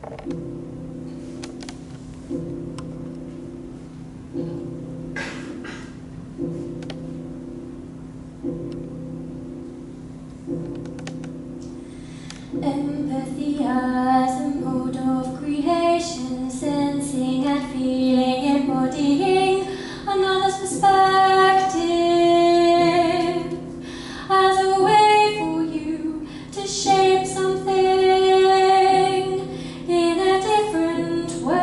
Empathy as a mode of creation, sensing and feeling, embodying another's perspective, as a way for you to shape something in a different way.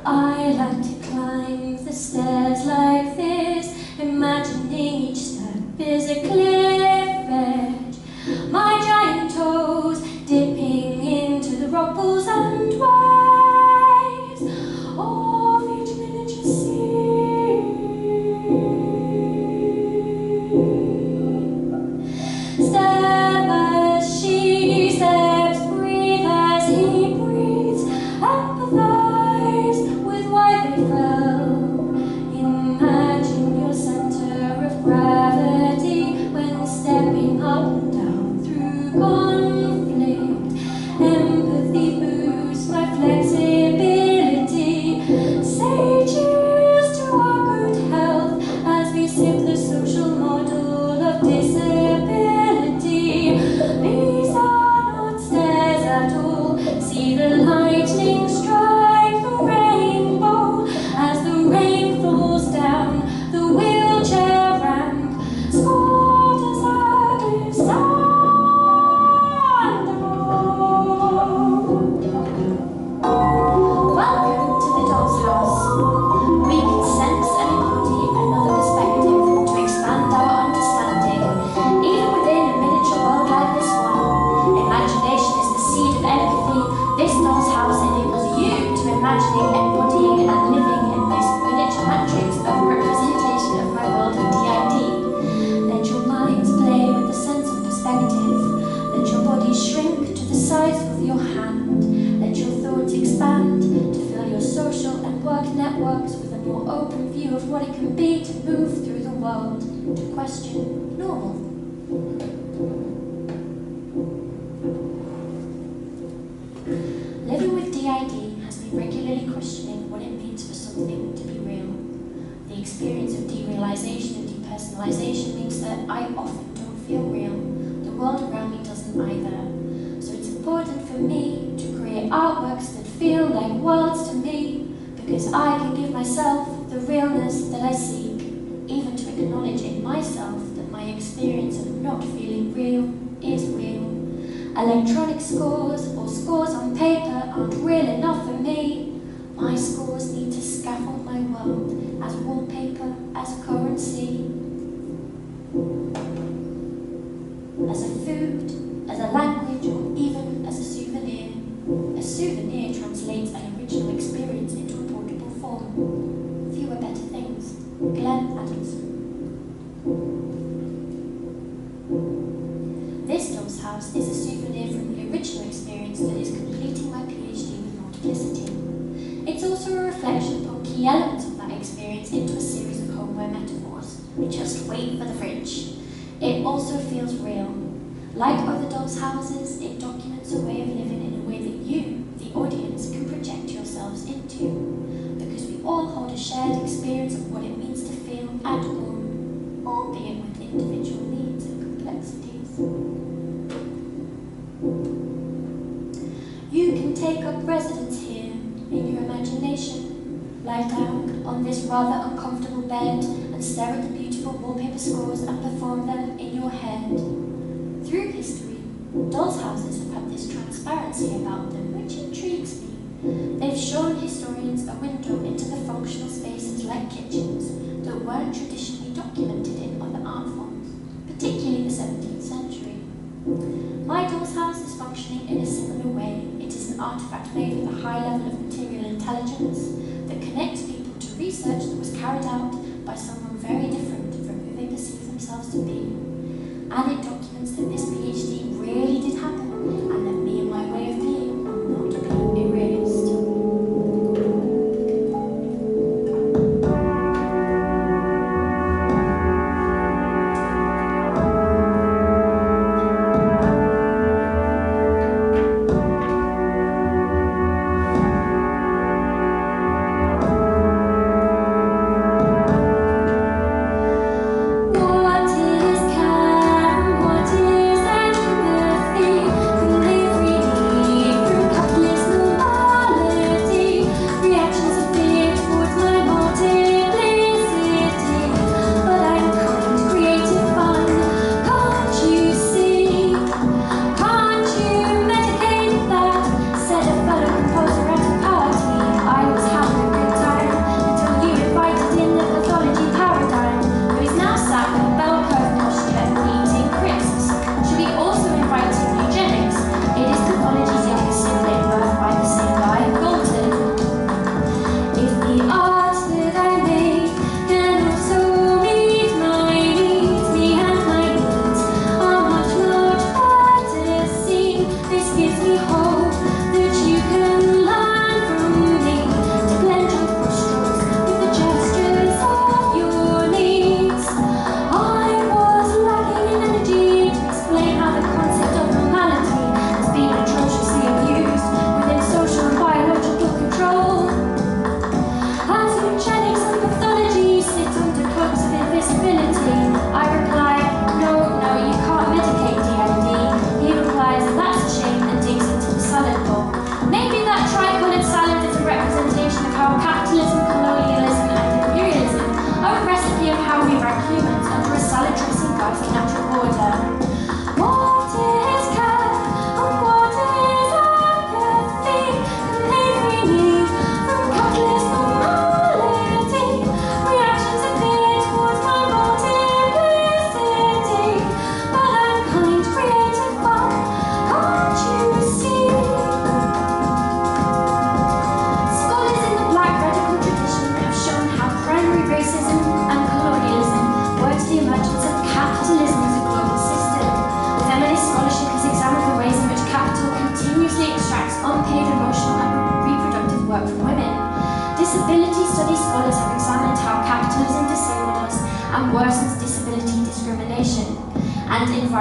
I like to climb the stairs like this, imagining each step is a cliff edge, my giant toes dipping into the rock pools and waves of each miniature sea. Step as she steps, breathe as he breathes, empathize with why they fell. Imagine your center of gravity when stepping up and down through conflict. Empathy boosts my flexibility. Say cheers to our good health as we sip the social model of disability. These are not stairs at all. See the lightning strike the rainbow as the rain falls down the wheelchair ramp. Scored as I stand alone. Welcome to the Doll's House. We can sense and embody another perspective to expand our understanding, even within a miniature world like this one. Imagination is the seed of empathy. This Doll's House enables you to imagining, embodying, and living in this miniature matrix of representation of my world of DID. Let your minds play with the sense of perspective. Let your body shrink to the size of your hand. Let your thoughts expand to fill your social and work networks with a more open view of what it can be to move through the world, to question normal. Living with DID has me regularly questioning what it means for something to be real. The experience of derealization and depersonalization means that I often don't feel real. The world around me doesn't either. So it's important for me to create artworks that feel like worlds to me, because I can give myself the realness that I seek, even to acknowledge in myself that my experience of not feeling real is real. Electronic scores or scores on paper aren't real enough for me. My scores need to scaffold my world as wallpaper, as a currency, as a food, as a language, or even as a souvenir. A souvenir translates an original experience into a portable form. Fewer better things. Glenn Adamson. This Doll's House is a souvenir from the original experience that is completing my PhD with multiplicity. It's also a reflection on key elements of that experience into a series of homeware metaphors. Just wait for the fridge. It also feels real. Like other dolls' houses, it documents a way of living in a way that you, the audience, can project yourselves into. Because we all hold a shared experience of what it means to feel at home, albeit with individual needs and complexities. You can take up residence here in your imagination. Lie down on this rather uncomfortable bed and stare at the beautiful wallpaper scores and perform them in your head. Through history, dolls' houses have had this transparency about them, which intrigues me. They've shown historians a window into the functional spaces like kitchens that weren't traditionally documented in other art forms, particularly the 17th century. My doll's house is functioning in a similar way. It is an artifact made with a high level of material intelligence that connects people to research that was carried out by someone very different from who they perceive themselves to be. And it documents that this PhD really did happen, and that me and my way of being will not be erased.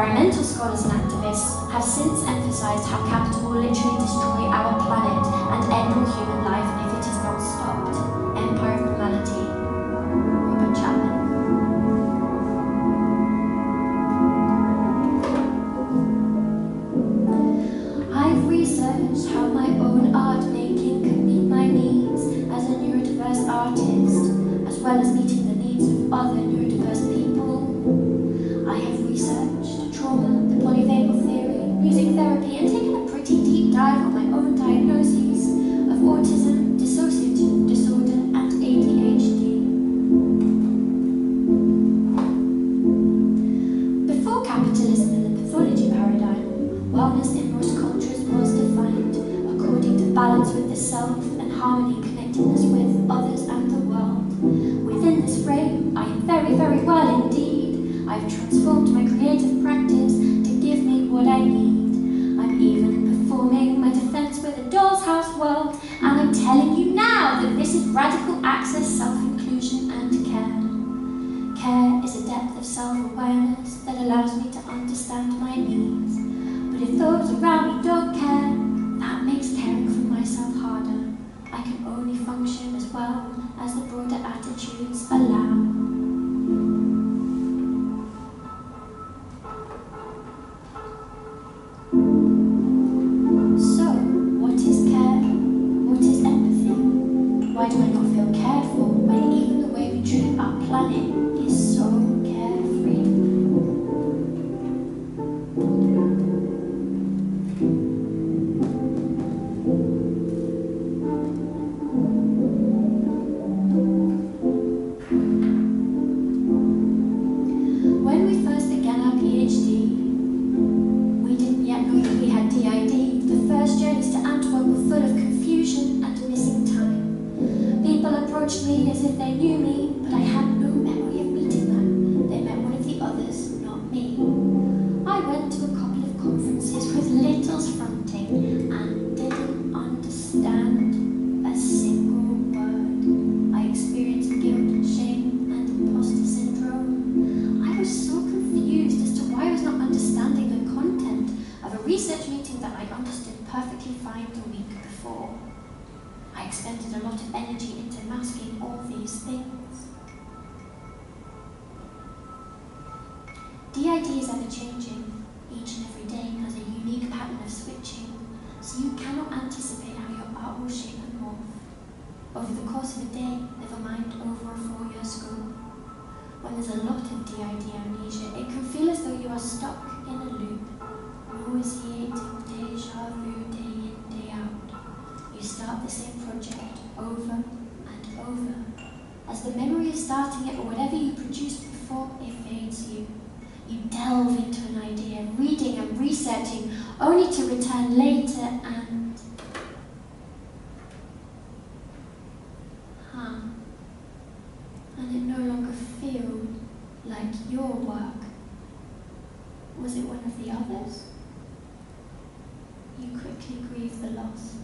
Environmental scholars and activists have since emphasised how capital will literally destroy our planet and end all human life if it is not stopped. Empire of Normality, Robert Chapman. I've researched how my own art making can meet my needs as a neurodiverse artist, as well as meeting the needs of other neurodiverse people. I have researched trauma, the polyvagal theory, music therapy, and taken a pretty deep dive on my own diagnoses of autism, dissociative disorder, and ADHD. Before capitalism and the pathology paradigm, wellness in most cultures was defined according to balance with the self and harmony, connectedness with others and the world. Within this frame, I am very, very well indeed. I've transformed my creative practice to give me what I need. I'm even performing my defense with a doll's house world, and I'm telling you now that this is radical access, self-inclusion, and care. Care is a depth of self-awareness that allows me to understand my needs. But if those around me don't care, that makes caring for myself harder. I can only function as well as the broader attitudes allow. So, what is care? What is empathy? Why do I not feel cared for when even the way we treat our planet is so carefree? When we first began our PhD, we didn't yet know that we had DID. The first journeys to Antwerp were full of confusion and missing time. People approached me as if they knew me, but I had no memory of meeting them. They met one of the others, not me. I went to a couple of conferences with littles fronting and didn't understand a single word. I experienced guilt, shame, and imposter syndrome. I was so confused as to why I was not understanding the content of a research meeting that I understood perfectly fine the week before. I expended a lot of energy into masking all these things. DID is ever-changing. Each and every day has a unique pattern of switching, so you cannot anticipate how your art will shape and morph. Over the course of a day, never mind over a 4-year school. When there's a lot of DID amnesia, it can feel as though you are stuck in a loop, nauseating déjà vu day in, day out. You start the same project over and over. As the memory of starting it or whatever you produced before evades you, you delve into an idea, reading and researching, only to return later and and it no longer feel like your work. Was it one of the others? You quickly grieve the loss.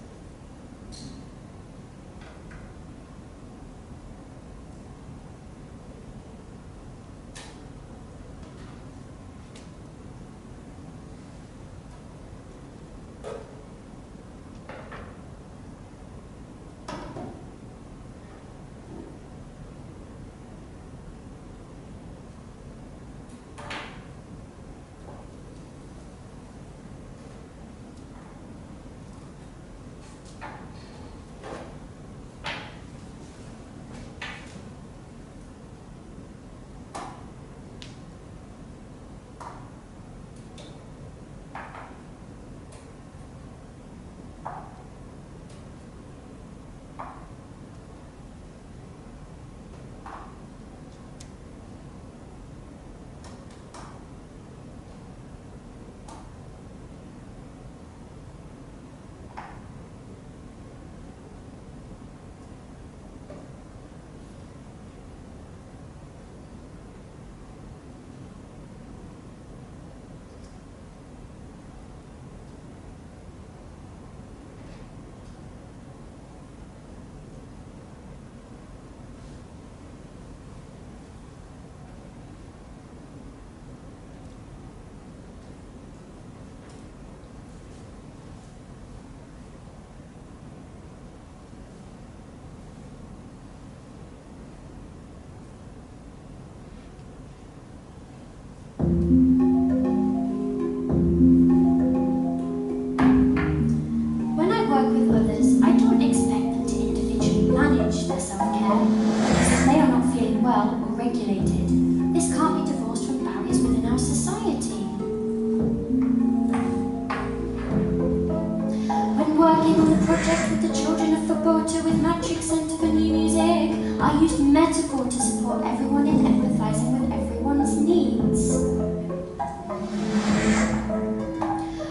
working on a project with the children of Fabota with Matrix Centre for New Music, I used metaphor to support everyone in empathising with everyone's needs.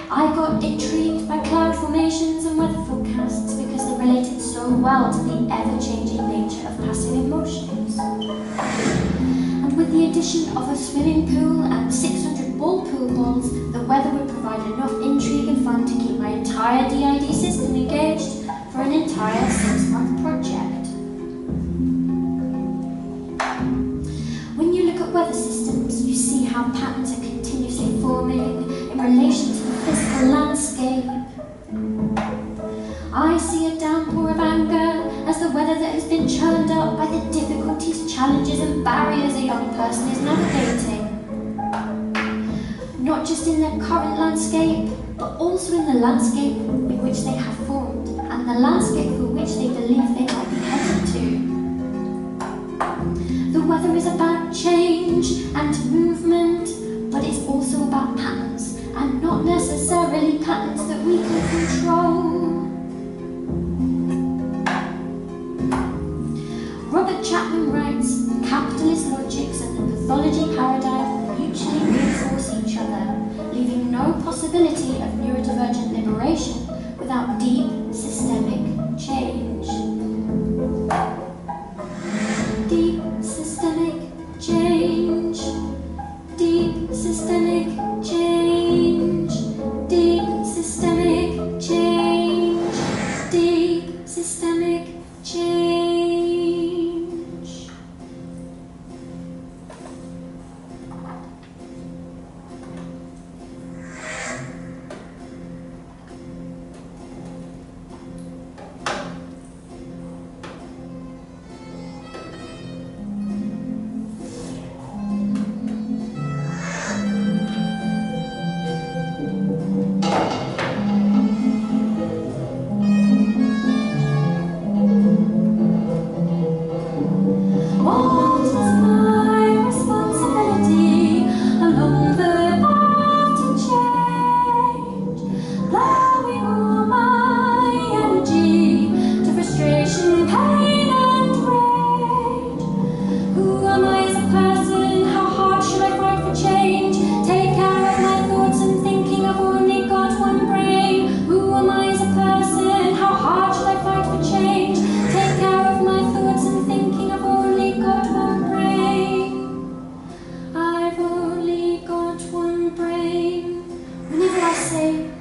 I got intrigued by cloud formations and weather forecasts because they related so well to the ever-changing nature of passive emotions. And with the addition of a swimming pool and 600 ball pool balls, the weather would provide enough intrigue and fun to keep my entire DID system engaged for an entire 6-month project. When you look at weather systems, you see how patterns are continuously forming in relation to the physical landscape. I see a downpour of anger as the weather that has been churned up by the difficulties, challenges and barriers a young person is navigating. Not just in their current landscape, but also in the landscape in which they have formed and the landscape for which they believe they might be headed to. The weather is about change and movement, but it's also about patterns, and not necessarily patterns that we can control. Robert Chapman writes, capitalist logics and the pathology paradigm mutually reinforce each other, leaving no possibility of neurodivergent liberation without deep systemic change. Deep systemic change. Deep systemic change. Deep systemic change. Deep systemic change.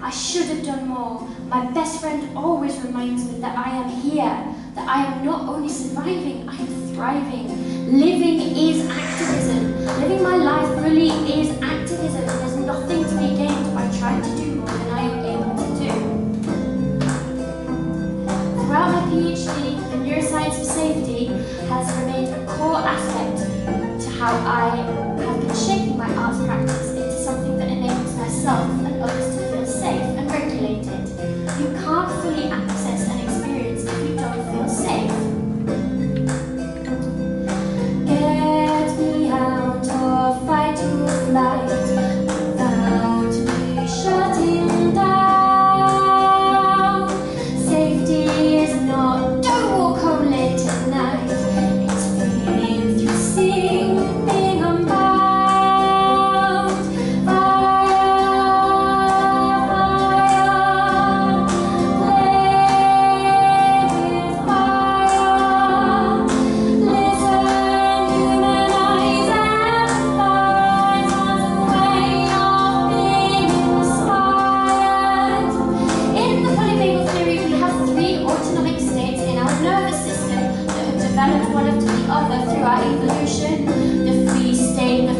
I should have done more. My best friend always reminds me that I am here, that I am not only surviving, I am thriving. Living is activism. Living my life really is activism. There's nothing to be gained by trying to do more than I am able to do. Throughout my PhD, the neuroscience of safety has remained a core aspect to how I have been shaping my arts practice into something that enables myself and others to feel safe and regulated. You can't fully access an experience if you don't feel safe. Get me out of fight or flight without me shutting down. Safety is not don't walk home late at night. It's feeling through being unbound.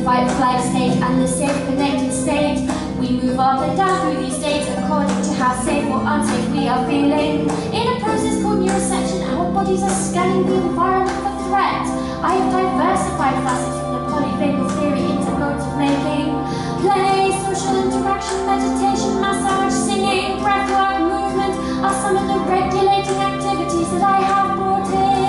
Fight-flight state and the safe connected state. We move up and down through these states according to how safe or unsafe we are feeling. In a process called neuroception, our bodies are scanning the environment for threat. I have diversified facets from the polyvagal theory into modes of making. Play, social interaction, meditation, massage, singing, breathwork, movement are some of the regulating activities that I have brought in.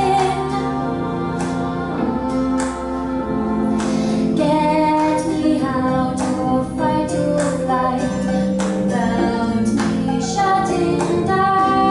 Get me out of fight or flight without me shutting down.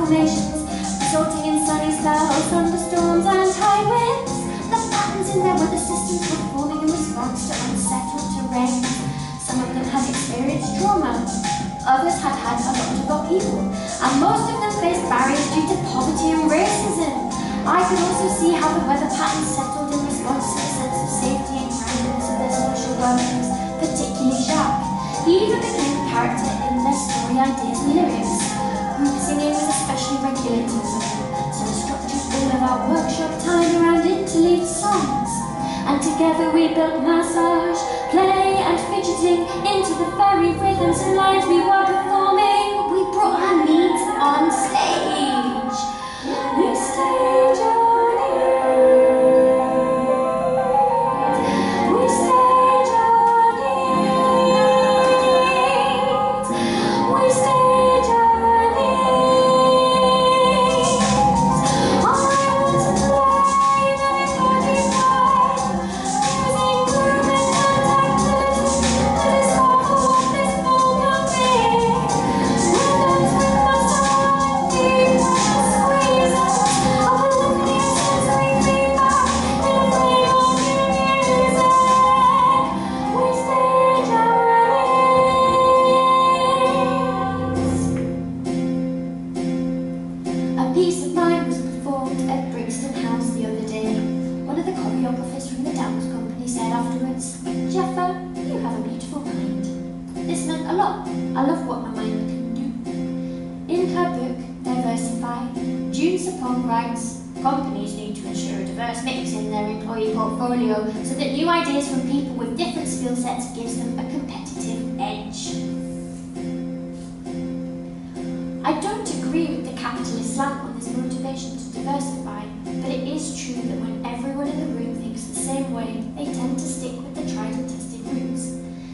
formations, resulting in sunny spells, thunderstorms and high winds. The patterns in their weather systems were forming in response to unsettled terrain. Some of them had experienced trauma, others had had a lot of upheaval, and most of them faced barriers due to poverty and racism. I could also see how the weather patterns settled in response to the sense of safety and groundedness of their social workers, particularly Jacques. He even became a character in their story ideas and lyrics. Group singing was especially regulated for them, so I structured all of our workshop time around interleaved songs. And together we built massage, play and fidgeting into the very rhythms and lines we were performing. We brought our needs on stage. We stage our needs. We stage our needs. We stage our needs. I want to play in anybody's mind, using groove and tactility to discover what this world can be. Rhythms with muscle and deep squeeze of illuminating sensory feedback in a flame of music. We stage our needs. A piece of mine was performed at Brixton House the other day. One of the choreographers from the dance company said afterwards, "Geoffa, you have a beautiful mind." This meant a lot. I love what my mind can do. In her book, Diversify, June Sapong writes, companies need to ensure a diverse mix in their employee portfolio so that new ideas from people with different skill sets gives them a competitive edge. I don't agree with the capitalist slant on this motivation to diversify, but it is true that when everyone in the room thinks the same way, they tend to stick with the tried and tested routes.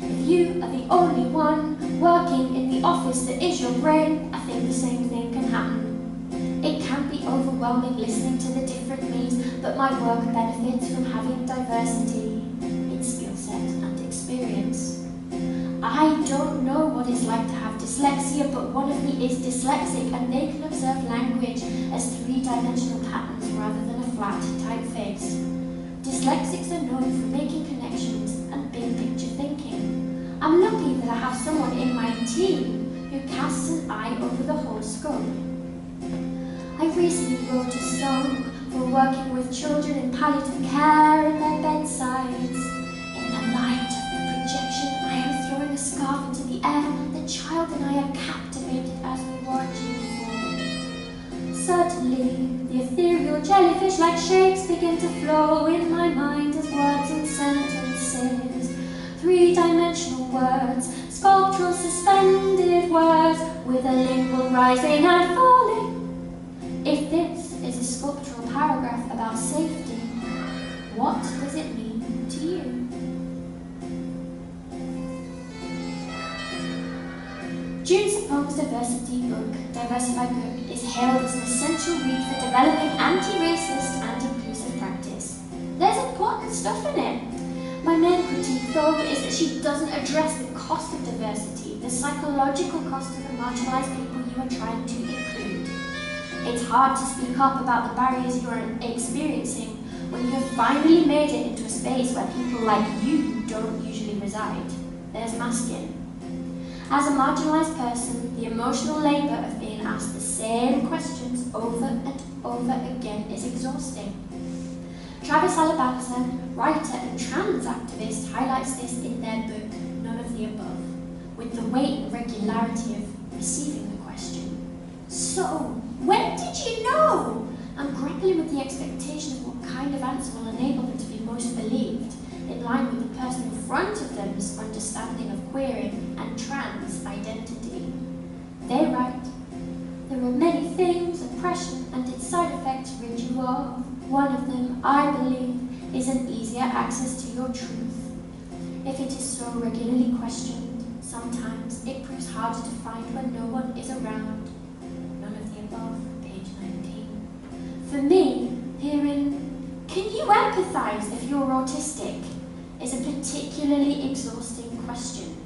If you are the only one working in the office that is your brain, I think the same thing can happen. It can be overwhelming listening to the different me's, but my work benefits from having diversity in skill set and experience. I don't know what it's like to have dyslexia, but one of me is dyslexic and they can observe language as three-dimensional patterns rather than a flat typeface. Dyslexics are known for making connections and big picture thinking. I'm lucky that I have someone in my team who casts an eye over the whole scope. I recently wrote a song for working with children in palliative care at their bedsides. In the light of the projection, I am throwing a scarf into the air. The child and I are captivated as we watch you fall. Suddenly, the ethereal jellyfish-like shapes begin to flow in my mind as words and sentences. Three-dimensional words, sculptural suspended words, with a lingual rising and falling. If this is a sculptural paragraph about safety, what does it mean to you? June Sapong's Diversify book, is hailed as an essential read for developing anti-racist and inclusive practice. There's important stuff in it. My main critique, though, is that she doesn't address the cost of diversity, the psychological cost of the marginalised people you are trying to include. It's hard to speak up about the barriers you are experiencing when you have finally made it into a space where people like you don't usually reside. There's masking. As a marginalised person, the emotional labour of being asked the same questions over and over again is exhausting. Travis Alabanza, writer and trans activist, highlights this in their book, None of the Above, with the weight and regularity of receiving the question. So, when did you know? I'm grappling with the expectation of what kind of answer will enable them to be most believed, in line with the person in front of them's understanding of queering and trans identity. They write, there are many things oppression and its side effects rid you of. One of them, I believe, is an easier access to your truth. If it is so regularly questioned, sometimes it proves harder to find when no one is around. None of the above, page 19. For me, hearing, can you empathise if you're autistic, is a particularly exhausting question.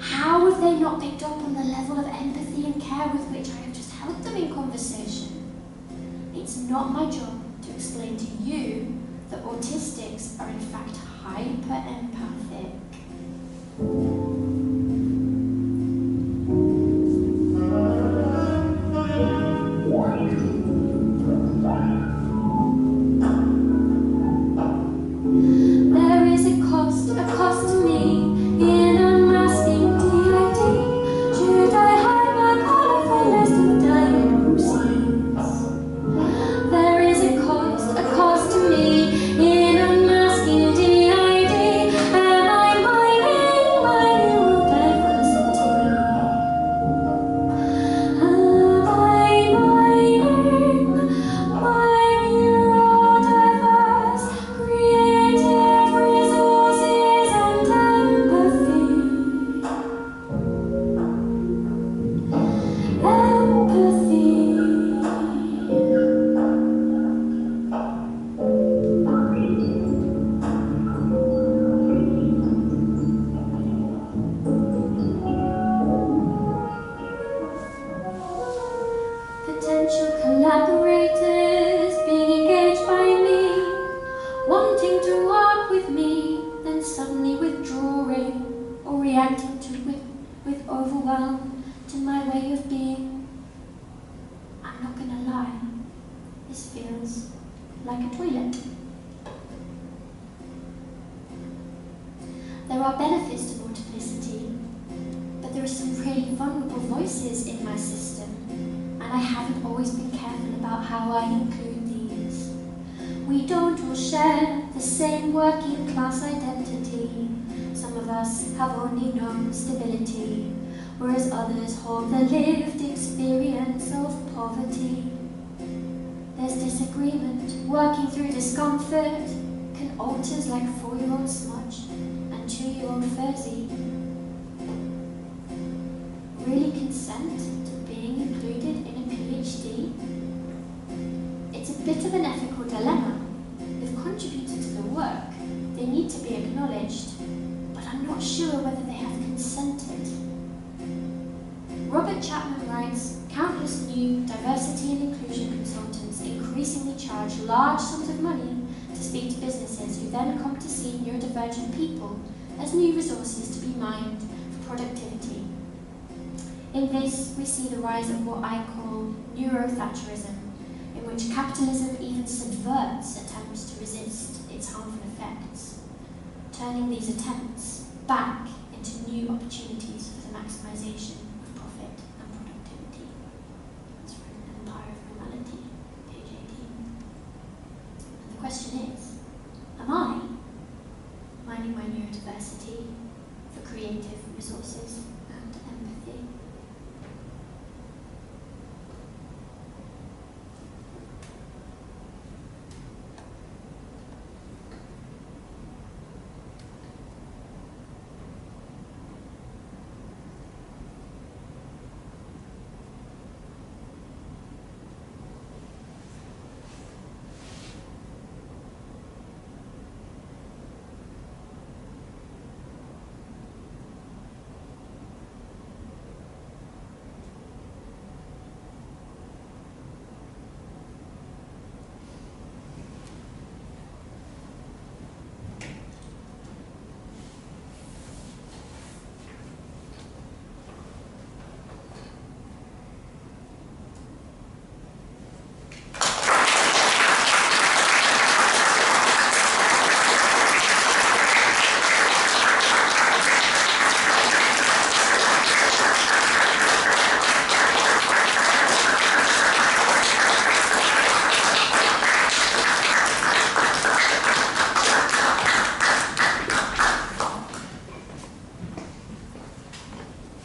How have they not picked up on the level of empathy and care with which I have just helped them in conversation? conversation. It's not my job to explain to you that autistics are in fact hyper-empathic. There is a cost to me in unmasking DID. Should I hide my colorful list of diagnoses? There is a cost to me in unmasking DID. Am I mining my neurodiversity? Am I mining my neurodiverse creative resources and empathy? Potential collaborators being engaged by me, wanting to work with me, then suddenly withdrawing or reacting with overwhelm to my way of being. I'm not gonna lie, this feels like a toilet. There are benefits to multiplicity, but there are some really vulnerable voices in my system, and I haven't always been careful about how I include these. We don't all share the same working class identity. Some of us have only known stability, whereas others hold the lived experience of poverty. There's disagreement, working through discomfort, can alters like 4-year-old smudge and 2-year-old Furzy really consent to being included in a PhD? It's a bit of an ethical dilemma. They've contributed to the work, they need to be acknowledged, but I'm not sure whether they have consented. Robert Chapman writes, countless new diversity and inclusion consultants increasingly charge large sums of money to speak to businesses who then come to see neurodivergent people as new resources to be mined for productivity. In this, we see the rise of what I call neuro-Thatcherism, in which capitalism even subverts attempts to resist its harmful effects, turning these attempts back into new opportunities for the maximization